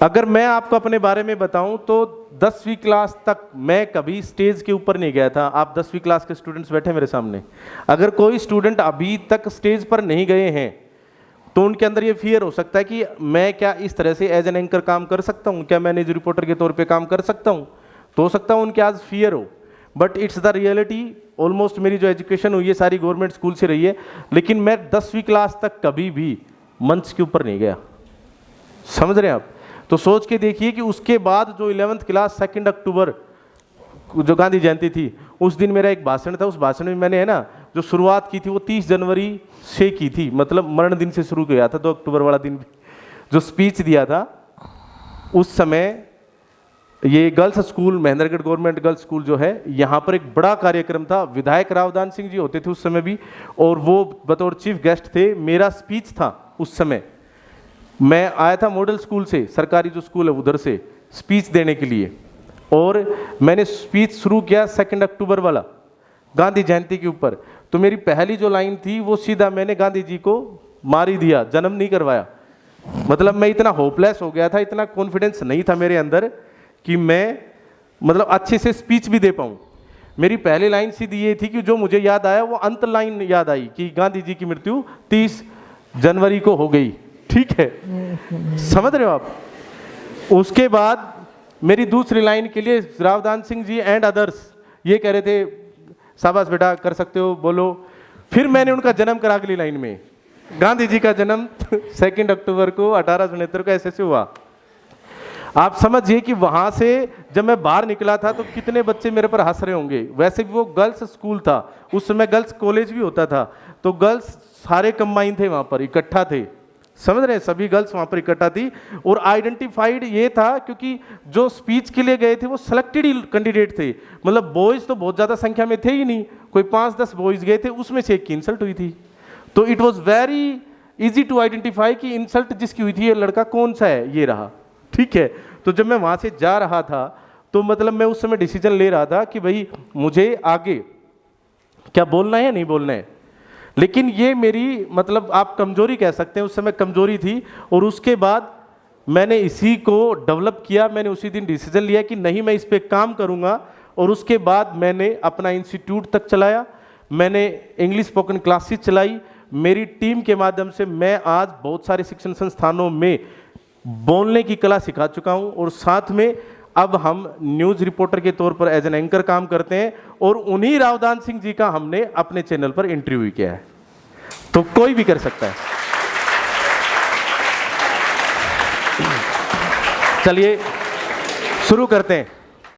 अगर मैं आपको अपने बारे में बताऊं तो 10वीं क्लास तक मैं कभी स्टेज के ऊपर नहीं गया था। आप 10वीं क्लास के स्टूडेंट्स बैठे मेरे सामने, अगर कोई स्टूडेंट अभी तक स्टेज पर नहीं गए हैं तो उनके अंदर ये फियर हो सकता है कि मैं क्या इस तरह से एज एन एंकर काम कर सकता हूँ, क्या मैं न्यूज रिपोर्टर के तौर पे काम कर सकता हूँ। तो हो सकता है उनके आज फियर हो, but it's the reality. Almost मेरी जो एजुकेशन हुई है सारी गवर्नमेंट स्कूल से रही है, लेकिन मैं 10वीं क्लास तक कभी भी मंच के ऊपर नहीं गया। समझ रहे हैं आप? तो सोच के देखिए कि उसके बाद जो 11th क्लास 2 अक्टूबर जो गांधी जयंती थी, उस दिन मेरा एक भाषण था। उस भाषण में मैंने है ना जो शुरुआत की थी वो 30 जनवरी से की थी, मतलब मरण दिन से शुरू किया था। 2 अक्टूबर वाला दिन जो स्पीच दिया था, उस समय ये girls school Mahendragarh government girls school जो है, यहाँ पर एक बड़ा कार्यक्रम था। विधायक रावदान सिंह जी होते थे उस समय भी, और वो बतौर चीफ गेस्ट थे। मेरा स्पीच था उस समय, मैं आया था मॉडल स्कूल से, सरकारी जो स्कूल है उधर से स्पीच देने के लिए, और मैंने स्पीच शुरू किया 2 अक्टूबर वाला गांधी जयंती के ऊपर। तो मेरी पहली जो लाइन थी वो सीधा मैंने गांधी जी को मार ही दिया, जन्म नहीं करवाया। मतलब मैं इतना होपलेस हो गया था, इतना कॉन्फिडेंस नहीं था मेरे अंदर कि मैं मतलब अच्छे से स्पीच भी दे पाऊँ। मेरी पहली लाइन सीधी ये थी कि जो मुझे याद आया वो अंत लाइन याद आई कि गांधी जी की मृत्यु 30 जनवरी को हो गई। ठीक है, समझ रहे हो आप? उसके बाद मेरी दूसरी लाइन के लिए रावदान सिंह जी एंड अदर्स ये कह रहे थे शाबाश बेटा कर सकते हो, बोलो। फिर मैंने उनका जन्म करा अगली लाइन में। गांधी जी का जन्म 2 अक्टूबर को 1869 को ऐसे हुआ। आप समझिए कि वहां से जब मैं बाहर निकला था तो कितने बच्चे मेरे पर हंस रहे होंगे। वैसे भी वो गर्ल्स स्कूल था, उस समय गर्ल्स कॉलेज भी होता था, तो गर्ल्स सारे कंबाइन थे, वहां पर इकट्ठा थे। समझ रहे हैं? सभी गर्ल्स वहां पर इकट्ठा थी। और आइडेंटिफाइड ये था क्योंकि जो स्पीच के लिए गए थे वो सिलेक्टेड ही कैंडिडेट थे, मतलब बॉयज तो बहुत ज्यादा संख्या में थे ही नहीं, कोई 5-10 बॉयज गए थे, उसमें से एक की इंसल्ट हुई थी। तो it was very easy to identify कि इंसल्ट जिसकी हुई थी ये लड़का कौन सा है, ये रहा। ठीक है, तो जब मैं वहां से जा रहा था तो मतलब मैं उस समय डिसीजन ले रहा था कि भाई मुझे आगे क्या बोलना है या नहीं बोलना है। लेकिन ये मेरी मतलब आप कमजोरी कह सकते हैं, उस समय कमजोरी थी। और उसके बाद मैंने इसी को डेवलप किया। मैंने उसी दिन डिसीजन लिया कि नहीं मैं इस पे काम करूंगा। और उसके बाद मैंने अपना इंस्टीट्यूट तक चलाया, मैंने इंग्लिश स्पोकन क्लासेस चलाई। मेरी टीम के माध्यम से मैं आज बहुत सारे शिक्षण संस्थानों में बोलने की कला सिखा चुका हूं। और साथ में अब हम न्यूज रिपोर्टर के तौर पर एज एन एंकर काम करते हैं, और उन्हीं रावदान सिंह जी का हमने अपने चैनल पर इंटरव्यू किया है। तो कोई भी कर सकता है। चलिए शुरू करते हैं।